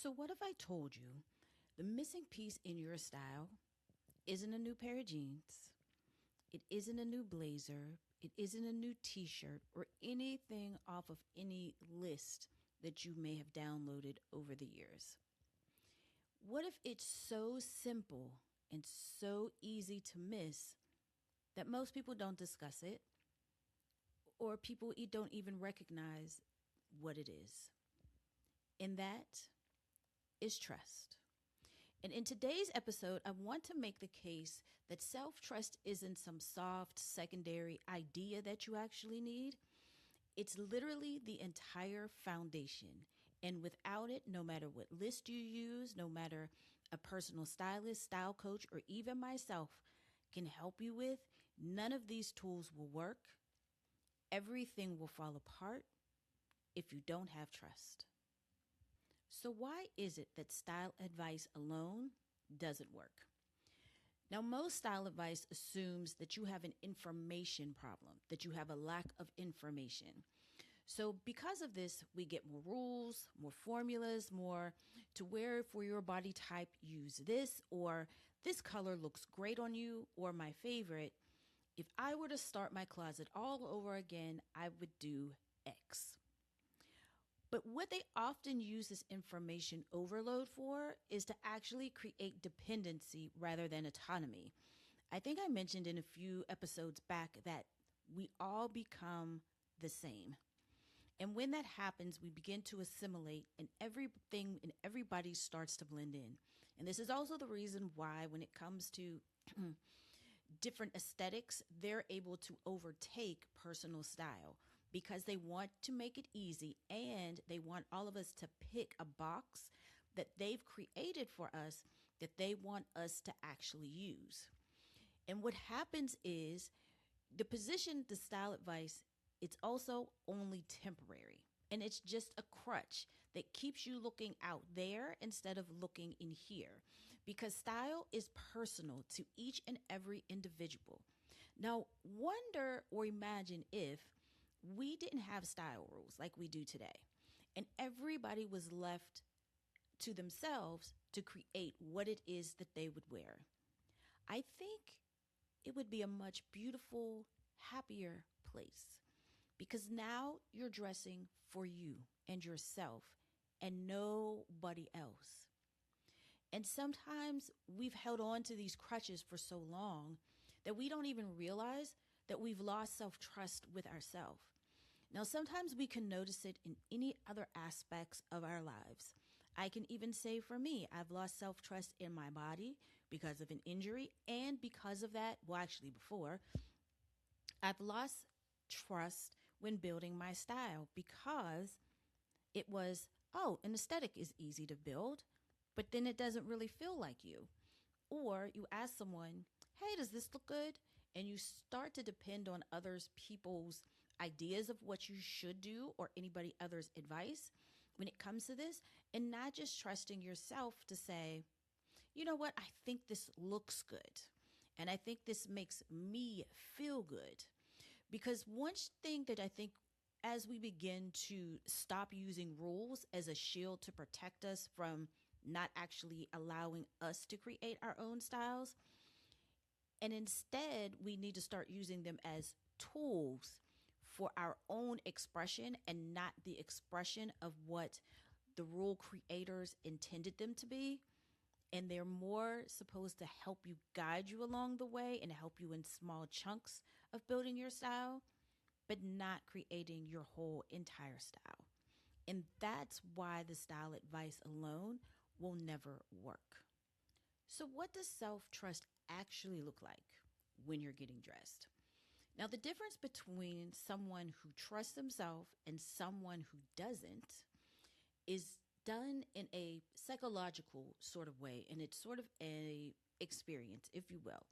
So, what if I told you the missing piece in your style isn't a new pair of jeans, it isn't a new blazer, it isn't a new t shirt, or anything off of any list that you may have downloaded over the years? What if it's so simple and so easy to miss that most people don't discuss it, or people don't even recognize what it is? And that is trust. And in today's episode, I want to make the case that self trust isn't some soft secondary idea that you actually need. It's literally the entire foundation. And without it, no matter what list you use, no matter a personal stylist, style coach, or even myself can help you with, none of these tools will work. Everything will fall apart if you don't have trust. So why is it that style advice alone doesn't work? Now, most style advice assumes that you have an information problem, that you have a lack of information. So because of this, we get more rules, more formulas, more to wear for your body type, use this, or this color looks great on you, or my favorite, if I were to start my closet all over again, I would do X. But what they often use this information overload for is to actually create dependency rather than autonomy. I think I mentioned in a few episodes back that we all become the same. And when that happens, we begin to assimilate and everything and everybody starts to blend in. And this is also the reason why when it comes to different aesthetics, they're able to overtake personal style because they want to make it easy and they want all of us to pick a box that they've created for us that they want us to actually use. And what happens is the position, the style advice, it's also only temporary. And it's just a crutch that keeps you looking out there instead of looking in here. Because style is personal to each and every individual. Now, wonder or imagine if we didn't have style rules like we do today, and everybody was left to themselves to create what it is that they would wear. I think it would be a much beautiful, happier place. Because now you're dressing for you and yourself and nobody else. And sometimes we've held on to these crutches for so long that we don't even realize that we've lost self-trust with ourselves. Now, sometimes we can notice it in any other aspects of our lives. I can even say for me, I've lost self-trust in my body because of an injury. And because of that, well, actually before, I've lost trust when building my style because it was, oh, an aesthetic is easy to build, but then it doesn't really feel like you. Or you ask someone, hey, does this look good? And you start to depend on others people's ideas of what you should do or anybody other's advice when it comes to this, and not just trusting yourself to say, you know what, I think this looks good. And I think this makes me feel good. Because one thing that I think as we begin to stop using rules as a shield to protect us from not actually allowing us to create our own styles, and instead we need to start using them as tools for our own expression and not the expression of what the rule creators intended them to be. And they're more supposed to help you guide you along the way and help you in small chunks of building your style, but not creating your whole entire style. And that's why the style advice alone will never work. So what does self-trust actually look like when you're getting dressed? Now, the difference between someone who trusts themselves and someone who doesn't is done in a psychological sort of way, and it's sort of a experience, if you will.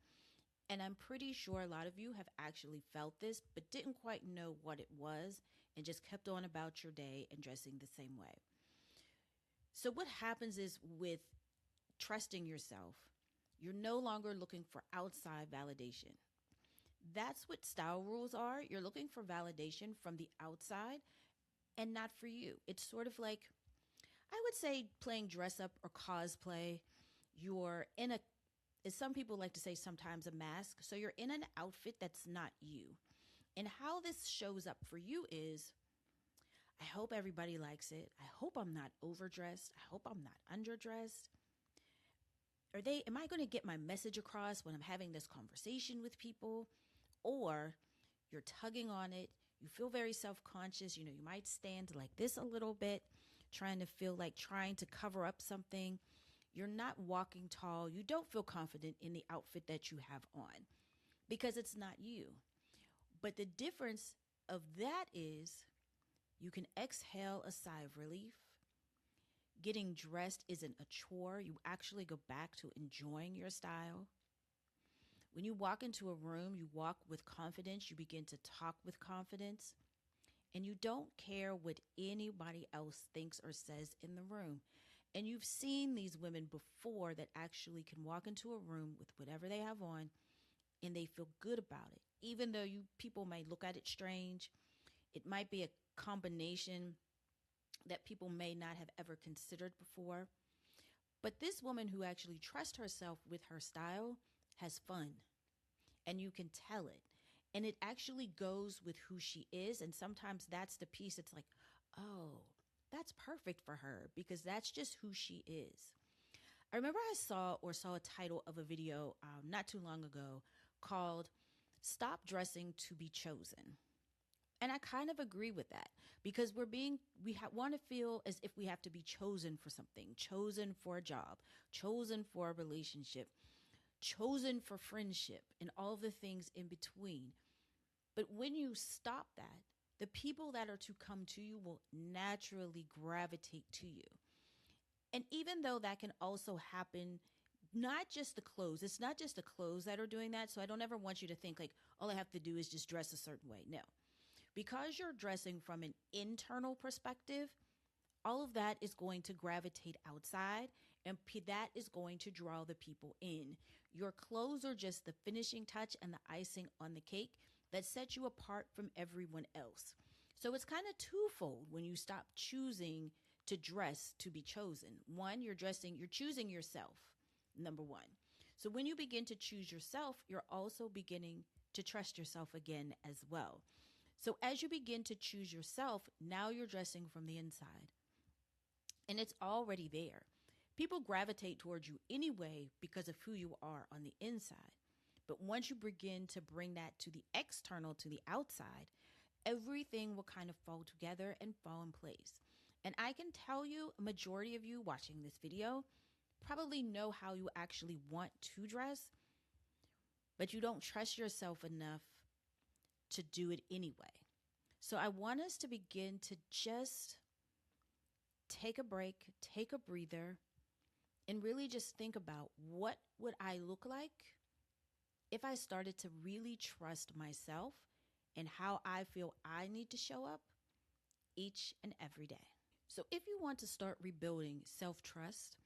And I'm pretty sure a lot of you have actually felt this, but didn't quite know what it was and just kept on about your day and dressing the same way. So what happens is with trusting yourself, you're no longer looking for outside validation. That's what style rules are. You're looking for validation from the outside and not for you. It's sort of like, I would say playing dress up or cosplay. You're in a, as some people like to say, sometimes a mask. So you're in an outfit that's not you. And how this shows up for you is, I hope everybody likes it. I hope I'm not overdressed. I hope I'm not underdressed. Am I going to get my message across when I'm having this conversation with people? Or you're tugging on it. You feel very self conscious. You might stand like this a little bit, trying to feel like trying to cover up something. You're not walking tall. You don't feel confident in the outfit that you have on because it's not you. But the difference of that is you can exhale a sigh of relief. Getting dressed isn't a chore. You actually go back to enjoying your style. When you walk into a room, you walk with confidence. You begin to talk with confidence. And you don't care what anybody else thinks or says in the room. And you've seen these women before that actually can walk into a room with whatever they have on and they feel good about it. Even though people might look at it strange, it might be a combination that people may not have ever considered before. But this woman who actually trusts herself with her style has fun, and you can tell it. And it actually goes with who she is. And sometimes that's the piece. It's like, oh, that's perfect for her because that's just who she is. I remember I saw a title of a video not too long ago called Stop Dressing to Be Chosen. And I kind of agree with that because want to feel as if we have to be chosen for something, chosen for a job, chosen for a relationship, chosen for friendship, and all the things in between. But when you stop that, the people that are to come to you will naturally gravitate to you. And even though that can also happen, not just the clothes, it's not just the clothes that are doing that. So I don't ever want you to think like all I have to do is just dress a certain way. No, because you're dressing from an internal perspective, all of that is going to gravitate outside and that is going to draw the people in. Your clothes are just the finishing touch and the icing on the cake that sets you apart from everyone else. So it's kind of twofold when you stop choosing to dress to be chosen. One, you're choosing yourself, number one. So when you begin to choose yourself, you're also beginning to trust yourself again as well. So as you begin to choose yourself, now you're dressing from the inside. And it's already there. People gravitate towards you anyway because of who you are on the inside. But once you begin to bring that to the external, to the outside, everything will kind of fall together and fall in place. And I can tell you, a majority of you watching this video probably know how you actually want to dress, but you don't trust yourself enough to do it anyway. So I want us to begin to just take a break, take a breather, and really just think about what would I look like if I started to really trust myself and how I feel I need to show up each and every day. So if you want to start rebuilding self-trust,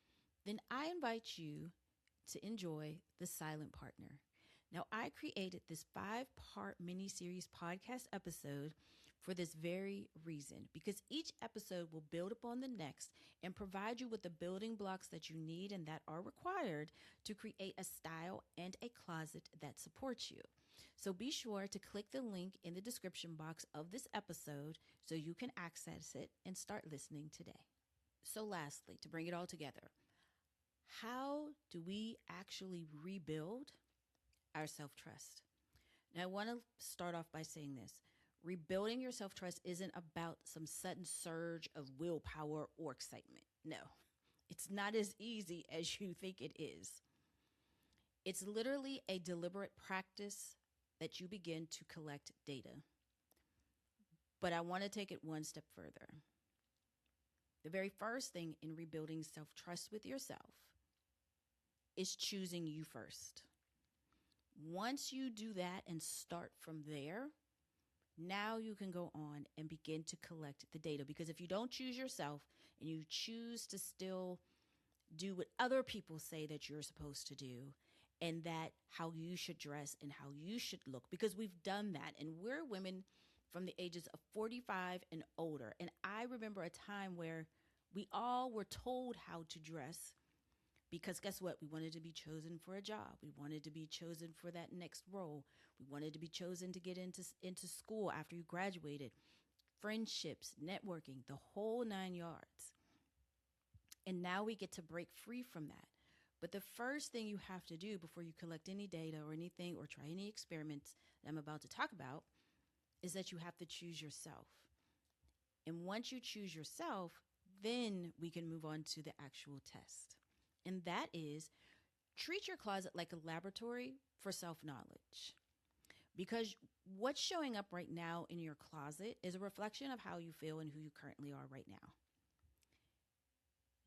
then I invite you to enjoy The Silent Partner. Now, I created this 5-part mini-series podcast episode for this very reason, because each episode will build upon the next and provide you with the building blocks that you need and that are required to create a style and a closet that supports you. So be sure to click the link in the description box of this episode so you can access it and start listening today. So lastly, to bring it all together, how do we actually rebuild our self-trust? Now, I want to start off by saying this. Rebuilding your self-trust isn't about some sudden surge of willpower or excitement. No, it's not as easy as you think it is. It's literally a deliberate practice that you begin to collect data. But I want to take it one step further. The very first thing in rebuilding self-trust with yourself is choosing you first. Once you do that and start from there, now you can go on and begin to collect the data. Because if you don't choose yourself and you choose to still do what other people say that you're supposed to do, and that how you should dress and how you should look, because we've done that, and we're women from the ages of 45 and older. And I remember a time where We all were told how to dress because guess what? We wanted to be chosen for a job. We wanted to be chosen for that next role. We wanted to be chosen to get into school after you graduated. Friendships, networking, the whole 9 yards. And now we get to break free from that. But the first thing you have to do before you collect any data or anything or try any experiments that I'm about to talk about is that you have to choose yourself. And once you choose yourself, then we can move on to the actual test. And that is treat your closet like a laboratory for self knowledge. Because what's showing up right now in your closet is a reflection of how you feel and who you currently are right now.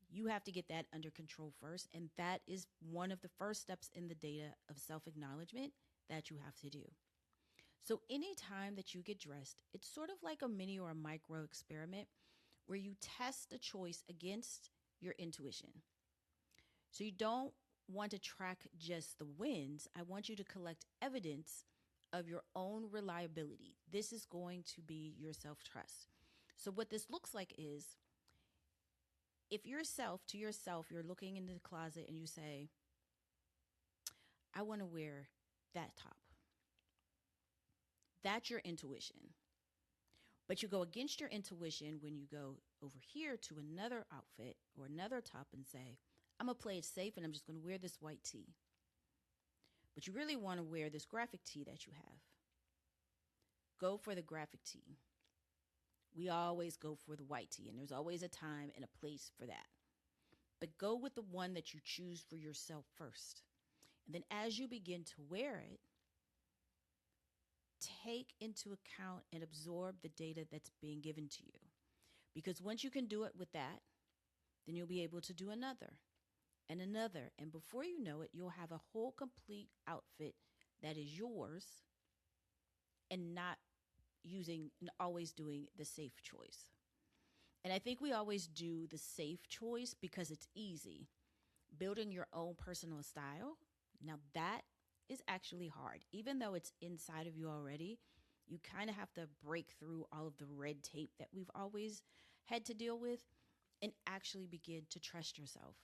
You have to get that under control first. And that is one of the first steps in the data of self acknowledgement that you have to do. So, anytime that you get dressed, it's sort of like a mini or a micro experiment where you test a choice against your intuition. So, you don't want to track just the wins. I want you to collect evidence of your own reliability. This is going to be your self trust. So, what this looks like is if you're looking into the closet and you say, I want to wear that top. That's your intuition. But you go against your intuition when you go over here to another outfit or another top and say, I'm going to play it safe and I'm just going to wear this white tee. But you really want to wear this graphic tee that you have. Go for the graphic tee. We always go for the white tee, and there's always a time and a place for that. But go with the one that you choose for yourself first. And then as you begin to wear it, take into account and absorb the data that's being given to you. Because once you can do it with that, then you'll be able to do another and another. And before you know it, you'll have a whole complete outfit that is yours and not using and always doing the safe choice. And I think we always do the safe choice because it's easy. Building your own personal style, now that is actually hard. Even though it's inside of you already, you kind of have to break through all of the red tape that we've always had to deal with and actually begin to trust yourself.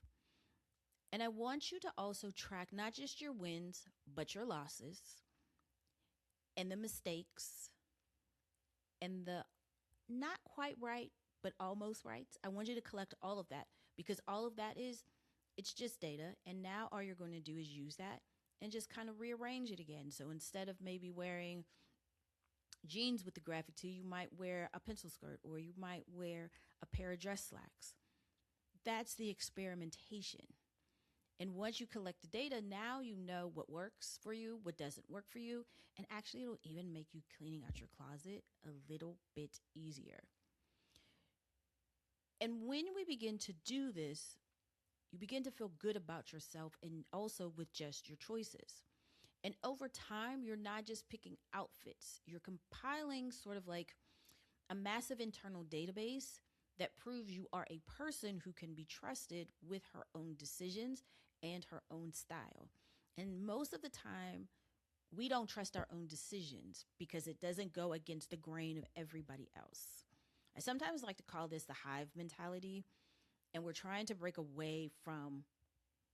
And I want you to also track not just your wins, but your losses and the mistakes and the not quite right, but almost right. I want you to collect all of that because all of that it's just data. And now all you're going to do is use that and just kind of rearrange it again. So instead of maybe wearing jeans with the graphic tee, you might wear a pencil skirt or you might wear a pair of dress slacks. That's the experimentation. And once you collect the data, now you know what works for you, what doesn't work for you. And actually, it'll even make you cleaning out your closet a little bit easier. And when we begin to do this, you begin to feel good about yourself and also with just your choices. And over time, you're not just picking outfits, you're compiling sort of like a massive internal database that proves you are a person who can be trusted with her own decisions and her own style. And most of the time, we don't trust our own decisions because it doesn't go against the grain of everybody else. I sometimes like to call this the hive mentality, and we're trying to break away from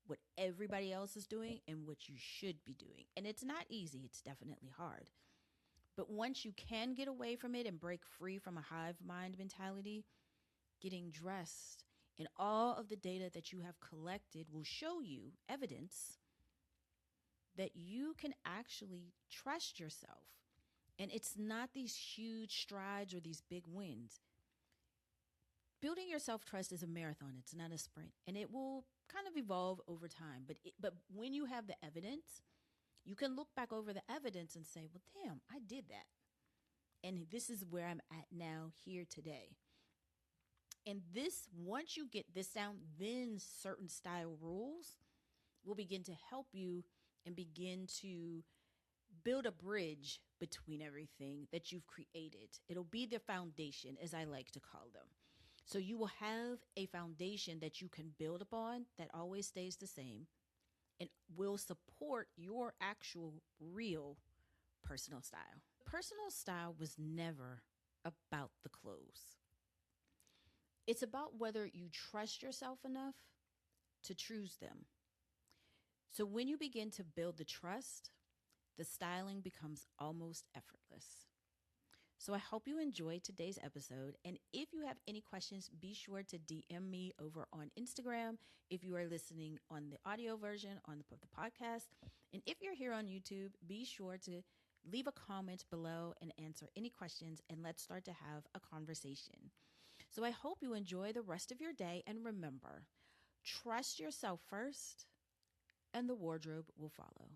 what everybody else is doing and what you should be doing. And it's not easy, it's definitely hard. But once you can get away from it and break free from a hive mind mentality, getting dressed and all of the data that you have collected will show you evidence that you can actually trust yourself. And it's not these huge strides or these big wins. Building your self-trust is a marathon. It's not a sprint. And it will kind of evolve over time. But when you have the evidence, you can look back over the evidence and say, well, damn, I did that. And this is where I'm at now here today. And once you get this down, then certain style rules will begin to help you and begin to build a bridge between everything that you've created. It'll be the foundation, as I like to call them. So you will have a foundation that you can build upon that always stays the same and will support your actual real personal style. Personal style was never about the clothes. It's about whether you trust yourself enough to choose them. So when you begin to build the trust, the styling becomes almost effortless. So I hope you enjoyed today's episode. And if you have any questions, be sure to DM me over on Instagram if you are listening on the audio version on the podcast. And if you're here on YouTube, be sure to leave a comment below and answer any questions, and let's start to have a conversation. So I hope you enjoy the rest of your day. And remember, trust yourself first, and the wardrobe will follow.